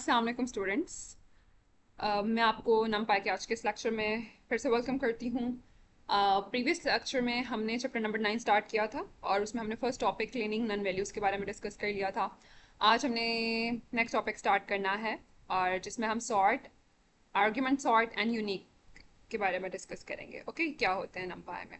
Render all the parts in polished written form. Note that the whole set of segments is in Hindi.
अस्सलाम वालेकुम स्टूडेंट्स। मैं आपको नमपाई के आज के इस लेक्चर में फिर से वेलकम करती हूँ। प्रीवियस लेक्चर में हमने चैप्टर नंबर 9 स्टार्ट किया था और उसमें हमने first topic cleaning NaN values के बारे में डिस्कस कर लिया था। आज हमने नेक्स्ट टॉपिक स्टार्ट करना है और जिसमें हम sort, argument sort and unique के बारे में डिस्कस करेंगे। ओके, क्या होते हैं नमपाई में।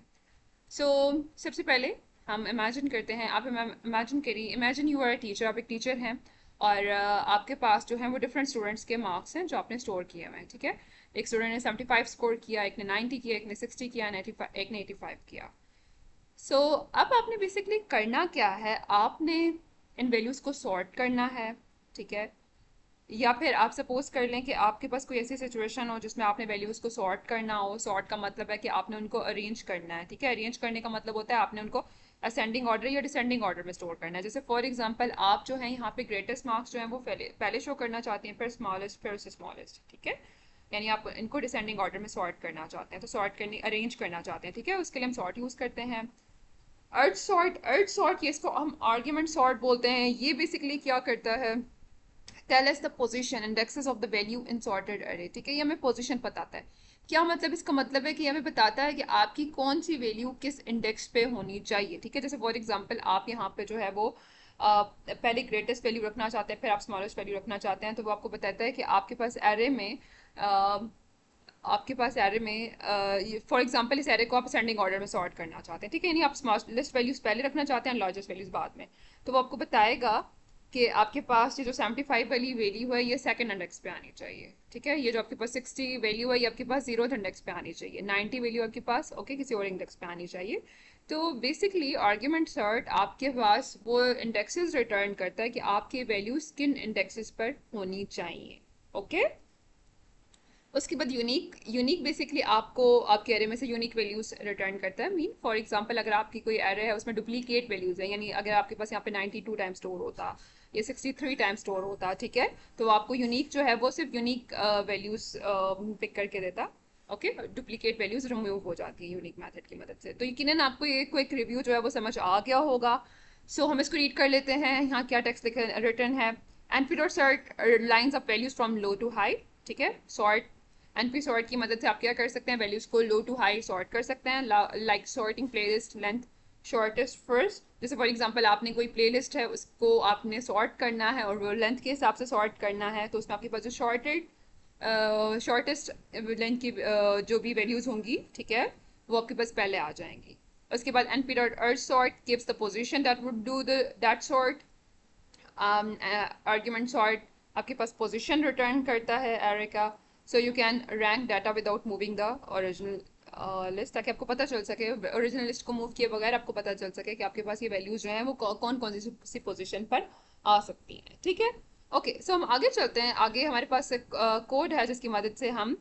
सबसे पहले हम इमेजिन करते हैं, आप इमेजिन करिए, imagine you are a teacher, आप एक टीचर हैं और आपके पास जो है वो डिफरेंट स्टूडेंट्स के मार्क्स हैं जो आपने स्टोर किए हुए हैं। ठीक है, एक स्टूडेंट ने 75 स्कोर किया, एक ने 90 किया, एक ने 60 किया, एक ने 85 किया। अब आपने बेसिकली करना क्या है, आपने इन वैल्यूज़ को सॉर्ट करना है। ठीक है, या फिर आप सपोज कर लें कि आपके पास कोई ऐसी सिचुएशन हो जिसमें आपने वैल्यूज़ को सॉर्ट करना हो। सॉर्ट का मतलब है कि आपने उनको अरेंज करना है। ठीक है, अरेंज करने का मतलब होता है आपने उनको असेंडिंग ऑर्डर या डिसेंडिंग ऑर्डर में स्टोर करना है। जैसे फॉर एग्जांपल आप जो है यहाँ पे ग्रेटेस्ट मार्क्स जो है वो पहले शो करना चाहते हैं, फिर स्मॉलेस्ट, फिर उससे स्मॉलेस्ट। ठीक है, यानी आप इनको डिसेंडिंग ऑर्डर में सॉर्ट करना चाहते हैं, तो सॉर्ट करने अरेंज करना चाहते हैं। ठीक है, उसके लिए हम सॉर्ट यूज़ करते हैं। अर्थ सॉर्ट ये इसको हम आर्ग्यूमेंट सॉर्ट बोलते हैं। ये बेसिकली क्या करता है, tell us the position indexes of the value in sorted array. ठीक है, ये हमें पोजीशन बताता है। क्या मतलब, इसका मतलब है कि हमें बताता है कि आपकी कौन सी वैल्यू किस इंडेक्स पे होनी चाहिए। ठीक है, जैसे फॉर एग्जांपल आप यहाँ पे जो है वो पहले ग्रेटेस्ट वैल्यू रखना चाहते हैं, फिर आप स्मॉलेस्ट वैल्यू रखना चाहते हैं, तो वो आपको बताता है कि आपके पास एरे में फॉर एग्जांपल इस एरे को आप असेंडिंग ऑर्डर में सॉर्ट करना चाहते हैं। ठीक है, यानी आप स्मॉलेस्ट वैल्यूज पहले रखना चाहते हैं, लार्जेस्ट वैल्यूज बाद में। तो वो आपको बताएगा कि आपके पास ये जो 75 वाली वैल्यू है ये सेकंड इंडेक्स पे आनी चाहिए। ठीक है, ये जो आपके पास 60 वैल्यू है ये आपके पास जीरो इंडेक्स पे आनी चाहिए, 90 वैल्यू आपके पास किसी और इंडेक्स पे आनी चाहिए। तो बेसिकली आर्ग्यूमेंट सर्ट आपके पास वो इंडेक्सेस रिटर्न करता है कि आपकी वैल्यूज किन इंडेक्सेस पर होनी चाहिए। ओके, उसके बाद यूनिक यूनिक बेसिकली आपको आपके एरे में से यूनिक वैल्यूज रिटर्न करता है। मीन फॉर एग्जांपल अगर आपकी कोई एरे है उसमें डुप्लीकेट वैल्यूज है, यानी अगर आपके पास यहाँ पे 92 टाइम स्टोर होता या 63 टाइम स्टोर होता, ठीक है, तो आपको यूनिक जो है वो सिर्फ यूनिक वैल्यूज पिक करके देता। ओके, डुप्लीकेट वैल्यूज रिमूव हो जाती है यूनिक मेथड की मदद से। तो यकीनन आपको ये क्विक रिव्यू जो है वो समझ आ गया होगा। हम इसको रीड कर लेते हैं, यहाँ क्या टेक्स्ट रिटर्न है। NP dot sort lines of values from low to high. ठीक है, सॉर्ट एनपी सॉर्ट की मदद से आप क्या कर सकते हैं, वैल्यूज को लो टू हाई सॉर्ट कर सकते हैं, like sorting playlist length shortest first. जैसे फॉर एग्जांपल आपने कोई प्लेलिस्ट है उसको आपने सॉर्ट करना है और वो लेंथ के हिसाब से सॉर्ट करना है, तो उसमें आपके पास जो शॉर्टेस्ट लेंथ की जो भी वैल्यूज होंगी, ठीक है, वो आपके पास पहले आ जाएंगी। उसके बाद np dot earth sort gives the position that would do the that sort. Argument sort आपके पास पोजीशन रिटर्न करता है एरे का। You can rank data without moving the original list, ताकि आपको पता चल सके, ओरिजिनल लिस्ट को मूव किए बगैर आपको पता चल सके कि आपके पास ये वैल्यूज जो हैं वो कौन कौन सी पोजीशन पर आ सकती हैं। ठीक है, ओके, हम आगे चलते हैं। आगे हमारे पास एक कोड है जिसकी मदद से हम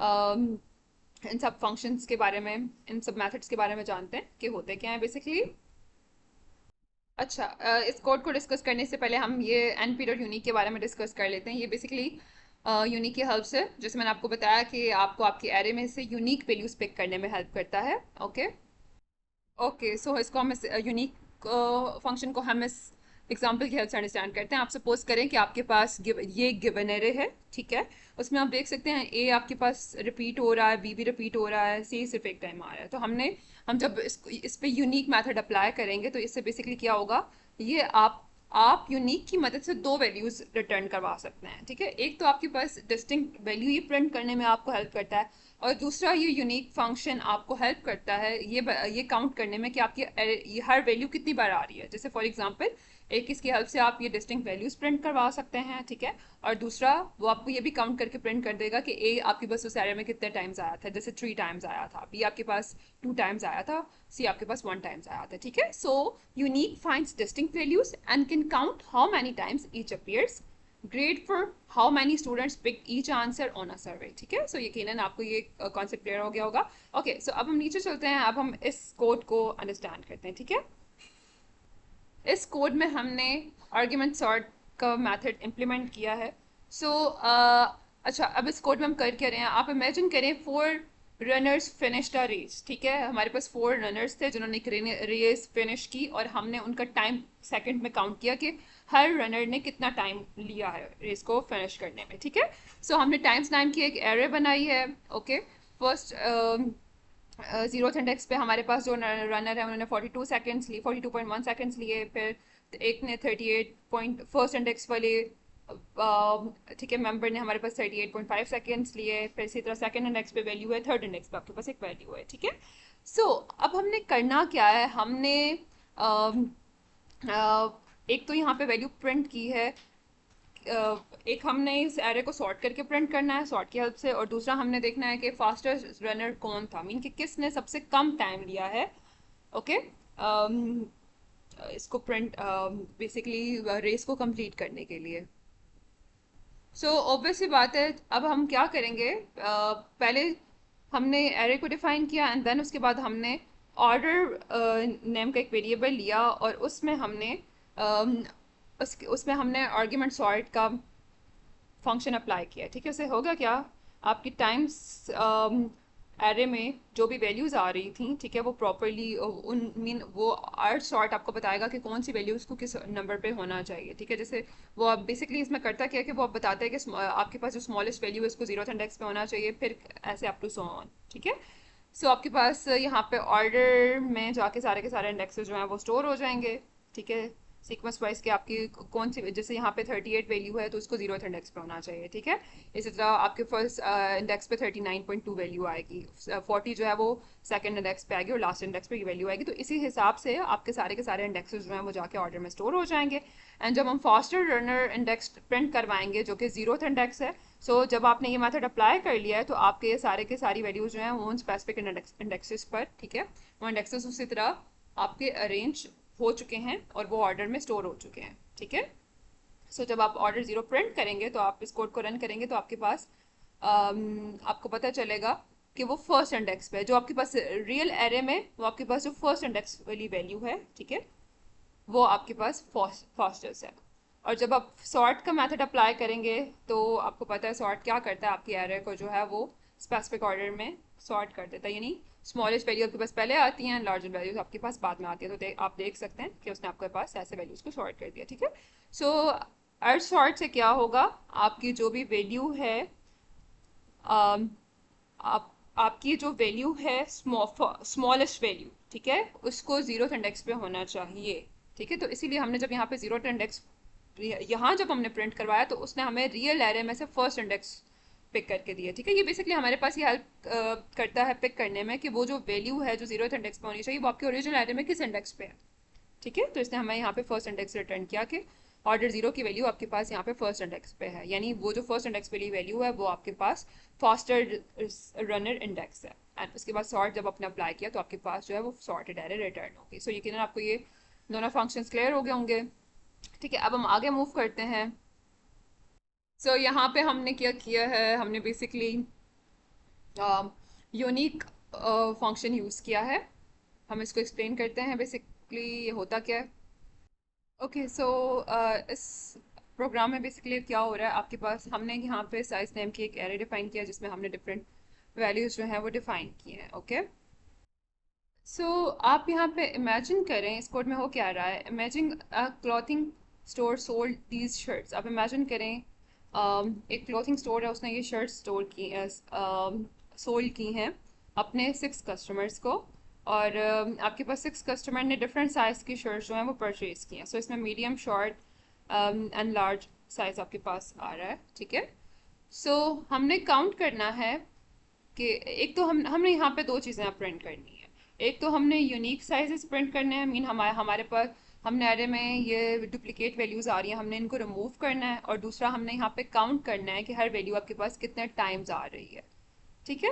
इन सब फंक्शंस के बारे में, इन सब मेथड्स के बारे में जानते हैं कि होते क्या है बेसिकली। अच्छा, इस कोड को डिस्कस करने से पहले हम ये एन पीरियड यूनिक के बारे में डिस्कस कर लेते हैं। ये बेसिकली यूनिक की हेल्प से, जैसे मैंने आपको बताया कि आपको आपके एरे में से यूनिक वैल्यूज पिक करने में हेल्प करता है। ओके, ओके, इसको हम इस यूनिक फंक्शन को हम इस एग्जांपल की हेल्प से अंडरस्टैंड करते हैं। आप सपोज करें कि आपके पास ये गिवन एरे है। ठीक है, उसमें आप देख सकते हैं ए आपके पास रिपीट हो रहा है, बी भी रिपीट हो रहा है, सी सिर्फ एक टाइम आ रहा है। तो हम जब इस पे यूनिक मेथड अप्लाई करेंगे तो इससे बेसिकली क्या होगा, ये आप यूनिक की मदद से दो वैल्यूज रिटर्न करवा सकते हैं। ठीक है, एक तो आपके पास डिस्टिंक्ट वैल्यू ही प्रिंट करने में आपको हेल्प करता है, और दूसरा ये यूनिक फंक्शन आपको हेल्प करता है ये काउंट करने में कि आपकी ये हर वैल्यू कितनी बार आ रही है। जैसे फॉर एग्जांपल एक इसकी हेल्प से आप ये डिस्टिंक्ट वैल्यूज प्रिंट करवा सकते हैं। ठीक है, और दूसरा वो आपको ये भी काउंट करके प्रिंट कर देगा कि ए आपके पास उस एरे में कितने टाइम्स आया था। जैसे 3 टाइम्स आया था, बी आपके पास 2 टाइम्स आया था, सी आपके पास 1 टाइम्स आया था। ठीक है, unique finds distinct values and can count how many times each appears, great for how many students pick each answer on a survey. ठीक है, यकीनन आपको ये कॉन्सेप्ट क्लियर हो गया होगा। ओके, अब हम नीचे चलते हैं, अब हम इस कोड को अंडरस्टैंड करते हैं। ठीक है, इस कोड में हमने आर्ग्यूमेंट सॉर्ट का मेथड इम्प्लीमेंट किया है। अच्छा, अब इस कोड में हम कर क्या रहे हैं, आप इमेजिन करें 4 रनर्स फिनिश्ड अ रेस। ठीक है, हमारे पास 4 रनर्स थे जिन्होंने एक रेस फिनिश की और हमने उनका टाइम सेकंड में काउंट किया कि हर रनर ने कितना टाइम लिया है रेस को फिनिश करने में, ठीक है। सो हमने टाइम्स नाम की एक एरे बनाई है। ओके, फर्स्ट जीरो इंडेक्स पे हमारे पास जो रनर है उन्होंने 42 सेकेंड्स लिए, 42.1 सेकेंड्स लिए। फिर एक ने 38 पॉइंट फर्स्ट इंडेक्स वाले ठीक है मेंबर ने हमारे पास 38.5 सेकेंड्स लिए। फिर इसी तरह सेकंड इंडेक्स पे वैल्यू है, थर्ड इंडेक्स पे आपके पास एक वैल्यू है, ठीक है। सो अब हमने करना क्या है, हमने अम, एक तो यहाँ पे वैल्यू प्रिंट की है। एक हमने इस एरे को सॉर्ट करके प्रिंट करना है सॉर्ट की हेल्प से, और दूसरा हमने देखना है कि फास्टेस्ट रनर कौन था, मीन कि किसने सबसे कम टाइम लिया है। ओके, इसको प्रिंट बेसिकली रेस को कंप्लीट करने के लिए। सो ऑब्वियस सी बात है, अब हम क्या करेंगे, पहले हमने एरे को डिफाइन किया एंड देन उसके बाद हमने ऑर्डर नेम का एक वेरिएबल लिया और उसमें हमने उसमें हमने आर्ग्यूमेंट सॉर्ट का फंक्शन अप्लाई किया, ठीक है। उससे होगा क्या, आपकी टाइम्स एरे में जो भी वैल्यूज आ रही थी, ठीक है, वो प्रॉपरली उन मीन वो आर्ट सॉर्ट आपको बताएगा कि कौन सी वैल्यूज को किस नंबर पे होना चाहिए, ठीक है। जैसे वो आप बेसिकली इसमें करता क्या है कि वो आप बताते हैं कि आपके पास जो स्मॉलेस्ट वैल्यू है उसको जीरो इंडेक्स पे होना चाहिए, फिर ऐसे अप टू सो ऑन, ठीक है। सो आपके पास यहाँ पे ऑर्डर में जाके सारे के सारे इंडेक्सेस जो हैं वो स्टोर हो जाएंगे, ठीक है, सीक्वेंस वाइज के आपकी कौन सी, जैसे यहाँ पे 38 वैल्यू है तो उसको जीरो इंडेक्स पे होना चाहिए, ठीक है। इसी तरह आपके फर्स्ट इंडेक्स पे 39.2 वैल्यू आएगी, 40 जो है वो सेकंड इंडेक्स पे आएगी और लास्ट इंडेक्स पे ये वैल्यू आएगी। तो इसी हिसाब से आपके सारे के सारे इंडेक्सेस जो हैं वो जाके ऑर्डर में स्टोर हो जाएंगे। एंड जब हम फास्टर रनर इंडेक्स प्रिंट करवाएंगे जो कि जीरो इंडेक्स है, सो जब आपने ये मेथड अप्लाई कर लिया है तो आपके ये सारे के सारी वैल्यूज जो हैं वो उन स्पेसिफिक इंडेक्सेस पर, ठीक है, वो इंडेक्सेस उसी तरह आपके अरेंज हो चुके हैं और वो ऑर्डर में स्टोर हो चुके हैं, ठीक है। सो जब आप ऑर्डर जीरो प्रिंट करेंगे तो आप इस कोड को रन करेंगे तो आपके पास आपको पता चलेगा कि वो फर्स्ट इंडेक्स पे है, जो आपके पास रियल एरे में वो आपके पास जो फर्स्ट इंडेक्स वाली वैल्यू है, ठीक है, वो आपके पास फास्टेस्ट है। और जब आप सॉर्ट का मेथड अप्लाई करेंगे तो आपको पता है सॉर्ट क्या करता है, आपकी एरे को जो है वो स्पेसिफिक ऑर्डर में सॉर्ट कर देता है, यानी स्मॉलेस्ट वैल्यू आपके पास पहले आती हैं, लार्जर वैल्यूज आपके पास बाद में आती है। तो आप देख सकते हैं कि उसने आपके पास ऐसे वैल्यूज को सॉर्ट कर दिया, ठीक है। सो अर्थ सॉर्ट से क्या होगा, आपकी जो भी वैल्यू है, um, आप आपकी जो वैल्यू है स्मॉलेस्ट वैल्यू, ठीक है, उसको जीरो इंडेक्स पे होना चाहिए, ठीक है। तो इसीलिए हमने जब यहाँ पे जीरो इंडेक्स यहाँ जब हमने प्रिंट करवाया तो उसने हमें रियल एरे में से फर्स्ट इंडेक्स पिक करके दिया, ठीक है। ये बेसिकली हमारे पास ये हेल्प करता है पिक करने में कि वो जो वैल्यू है जो जीरो इंडेक्स पे होनी चाहिए वो आपके ओरिजिनल एरे में किस इंडेक्स पे है, ठीक है। तो इसने हमें यहाँ पे फर्स्ट इंडेक्स रिटर्न किया कि ऑर्डर जीरो की वैल्यू आपके पास यहाँ पे फर्स्ट इंडेक्स पे है, यानी वो जो फर्स्ट इंडेक्स वाली वैल्यू है वो आपके पास फास्टर रनर इंडेक्स है। एंड उसके बाद सॉर्ट जब आपने अप्लाई किया तो आपके पास जो है वो सॉर्टेड एरे रिटर्न होगी। सो यकीनन आपको ये दोनों फंक्शंस क्लियर हो गए होंगे, ठीक है। अब हम आगे मूव करते हैं। सो यहाँ पे हमने क्या किया है, हमने बेसिकली यूनिक फंक्शन यूज़ किया है। हम इसको एक्सप्लेन करते हैं बेसिकली ये होता क्या है। ओके, सो इस प्रोग्राम में बेसिकली क्या हो रहा है, आपके पास हमने यहाँ पे साइज नेम की एक एरे डिफाइन किया जिसमें हमने डिफरेंट वैल्यूज जो हैं वो डिफाइन किए हैं। ओके, सो आप यहाँ पे इमेजिन करें इस कोड में हो क्या रहा है, imagine clothing store sold these shirts. आप इमेजिन करें एक क्लॉथिंग स्टोर है, उसने ये शर्ट स्टोर की सोल्ड की हैं अपने 6 कस्टमर्स को, और आपके पास 6 कस्टमर ने डिफरेंट साइज़ की शर्ट जो हैं वो परचेज़ की हैं। सो इसमें medium, short and large size आपके पास आ रहा है, ठीक है। सो हमने काउंट करना है कि एक तो हमने यहाँ पे दो चीज़ें प्रिंट करनी है। एक तो हमने यूनिक साइजेस प्रिंट करने हैं, मीन हमारे पास हमने एरे में ये डुप्लीकेट वैल्यूज़ आ रही हैं, हमने इनको रिमूव करना है। और दूसरा हमने यहाँ पे काउंट करना है कि हर वैल्यू आपके पास कितने टाइम्स आ रही है, ठीक है।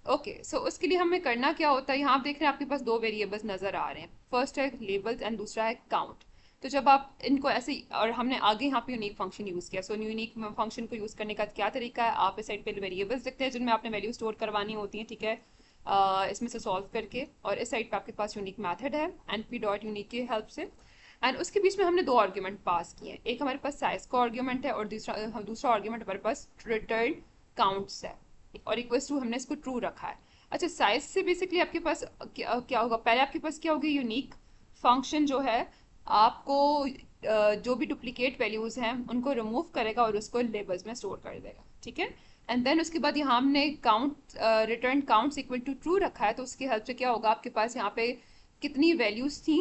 ओके, सो उसके लिए हमें करना क्या होता है, यहाँ आप देख रहे हैं आपके पास दो वेरिएबल्स नज़र आ रहे हैं, फर्स्ट है लेबल्स एंड दूसरा है काउंट। तो जब आप इनको ऐसे, और हमने आगे यहाँ पे यूनिक फंक्शन यूज़ किया। सो यूनिक फंक्शन को यूज़ करने का क्या तरीका है, आप इस साइड पे वेरिएबल्स देखते हैं जिनमें आपने वैल्यू स्टोर करवानी होती है, ठीक है, इसमें से सॉल्व करके। और इस साइड पे आपके पास यूनिक मैथड है एंड पी डॉट यूनिक की हेल्प से। एंड उसके बीच में हमने दो आर्ग्यूमेंट पास किए हैं, एक हमारे पास साइज का आर्ग्यूमेंट है और दूसरा आर्ग्यूमेंट हमारे पास रिटर्न काउंट्स है, और इक्वल्स टू हमने इसको ट्रू रखा है। अच्छा, साइज से बेसिकली आपके पास क्या होगा, पहले आपके पास क्या होगी, यूनिक फंक्शन जो है आपको जो भी डुप्लीकेट वैल्यूज़ हैं उनको रिमूव करेगा और उसको लेबल्स में स्टोर कर देगा, ठीक है। एंड देन उसके बाद यहाँ हमने count return counts equal to true रखा है, तो उसकी हेल्प से क्या होगा, आपके पास यहाँ पे कितनी वैल्यूज़ थी,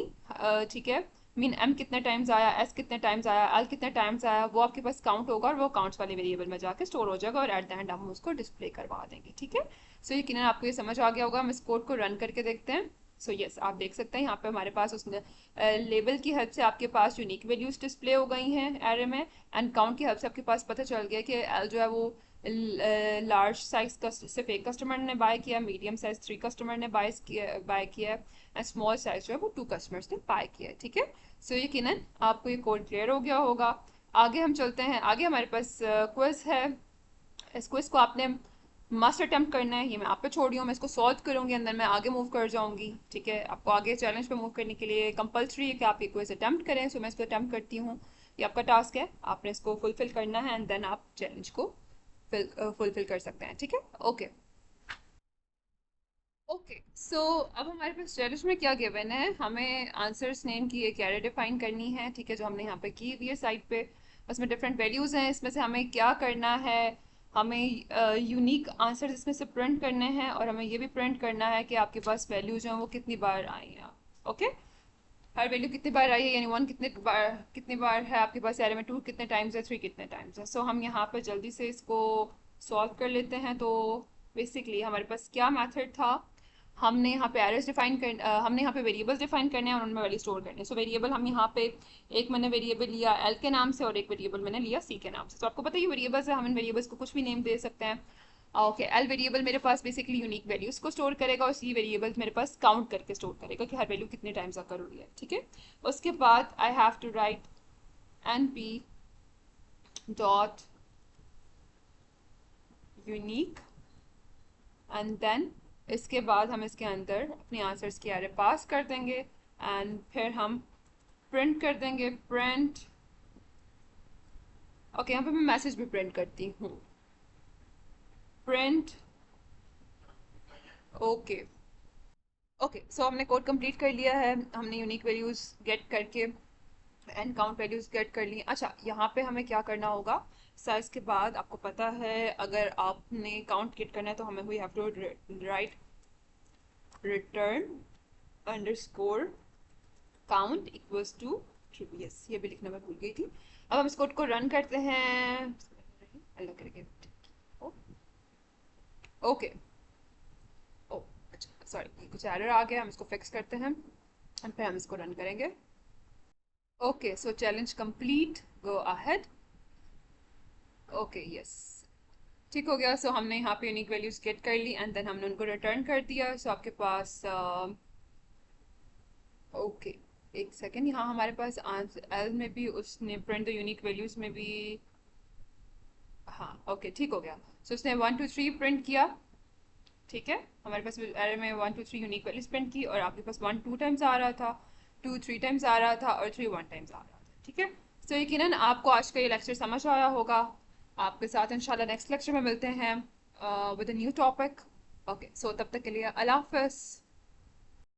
ठीक है, मीन एम कितने टाइम्स आया, एस कितने टाइम्स आया, एल कितने टाइम्स आया, वो आपके पास काउंट होगा और वो काउंट्स वाले वेरिएबल में जाके स्टोर हो जाएगा और एट द एंड हम उसको डिस्प्ले करवा देंगे, ठीक है। सो यकीनन आपको ये समझ आ गया होगा। हम इस कोड को रन करके देखते हैं। सो यस, आप देख सकते हैं यहाँ पे हमारे पास उसने लेबल की हेल्प से आपके पास यूनिक वैल्यूज डिस्प्ले हो गई हैं एरे में, एंड काउंट की हेल्प से आपके पास पता चल गया कि एल जो है वो लार्ज साइज का सिर्फ एक कस्टमर ने बाय किया, मीडियम साइज 3 कस्टमर ने बाय किया, एंड स्मॉल साइज जो है वो 2 कस्टमर्स ने बाय किया, ठीक है। सो यकीनन आपको ये कोड क्लियर हो गया होगा। आगे हम चलते हैं, आगे हमारे पास क्विज है। इस क्विज को आपने मस्ट अटेम्प्ट करना है, ये मैं आप पे छोड़ रही हूँ, मैं इसको सॉल्व करूंगी अंदर मैं आगे मूव कर जाऊंगी, ठीक है। आपको आगे चैलेंज पे मूव करने के लिए कंपलसरी है कि आप ये क्विज अटेम्प्ट करें, सो मैं इसको अटेम्प्ट करती हूँ। ये आपका टास्क है, आपने इसको फुलफिल करना है एंड देन आप चैलेंज को फुलफिल कर सकते हैं, ठीक है। ओके ओके, सो अब हमारे पास चैलेंज में क्या गिवन है, हमें आंसर्स नेम की एक एरे डिफाइन करनी है, ठीक है, जो हमने यहाँ पे की हुई है साइड पे। उसमें डिफरेंट वैल्यूज हैं, इसमें से हमें क्या करना है, हमें यूनिक आंसर इसमें से प्रिंट करने हैं और हमें ये भी प्रिंट करना है कि आपके पास वैल्यूज हैं वो कितनी बार आई हैं। ओके, हर वैल्यू कितनी बार आई है, यानी वन कितनी बार है आपके पास एरे में, टू कितने टाइम्स है, थ्री कितने टाइम्स है। सो हम यहाँ पे जल्दी से इसको सॉल्व कर लेते हैं। तो बेसिकली हमारे पास क्या मेथड था, हमने यहाँ पे एरर्स डिफाइन कर हमने यहाँ पे वेरिएबल्स डिफाइन करने हैं और उनमें वैल्यू स्टोर करने हैं। सो वेरिएबल हम यहाँ पे एक मैंने वेरिएबल लिया एल के नाम से और एक वेरिएबल मैंने लिया सी के नाम से। तो आपको पता है ये वेरिएबल्स है, हम इन वेरिएबल्स को कुछ भी नेम दे सकते हैं। ओके, एल वेरिएबल मेरे पास बेसिकली यूनिक वैल्यूज को स्टोर करेगा और सी वेरिएबल मेरे पास काउंट करके स्टोर करेगा कि हर वैल्यू कितने टाइम्स अकर हो रही है, ठीक है। उसके बाद I have to write N P dot unique and then इसके बाद हम इसके अंदर अपने आंसर्स की एरे पास कर देंगे एंड फिर हम प्रिंट कर देंगे प्रिंट। ओके, यहाँ पे मैं मैसेज भी प्रिंट करती हूँ, प्रिंट। ओके ओके, सो हमने कोड कंप्लीट कर लिया है, हमने यूनिक वैल्यूज गेट करके एंड काउंट वैल्यूज गेट कर ली। अच्छा, यहाँ पे हमें क्या करना होगा, साइज के बाद आपको पता है अगर आपने काउंट गेट करना है तो हमें we have to write return underscore count equals to true. Yes, ये भी लिखना मैं भूल गई थी। अब हम इस कोड को रन करते हैं, अल्लाह करके। ओके, ओ अच्छा सॉरी, कुछ एरर आ गया, हम इसको फिक्स करते हैं एंड फिर हम इसको रन करेंगे। ओके, सो challenge complete, go ahead. Okay yes, ठीक हो गया। सो हमने यहाँ पे यूनिक वैल्यूज गेट कर ली एंड देन हमने उनको रिटर्न कर दिया। सो आपके पास ओके, एक सेकेंड, यहाँ हमारे पास आंसर एल में भी उसने प्रिंट द यूनिक वैल्यूज में भी, हाँ ओके ठीक हो गया। सो उसने 1 2 3 प्रिंट किया, ठीक है, हमारे पास एरर में 1 2 3 यूनिक वैल्यूज प्रिंट की और आपके पास 1 2 टाइम्स आ रहा था, 2 3 टाइम्स आ रहा था और 3 1 टाइम्स आ रहा था, ठीक है। सो यकीनन आपको आज का ये लेक्चर समझ आया होगा। आपके साथ इंशाल्लाह नेक्स्ट लेक्चर में मिलते हैं with a new topic. Okay, so तब तक के लिए अल्लाह हाफिज़।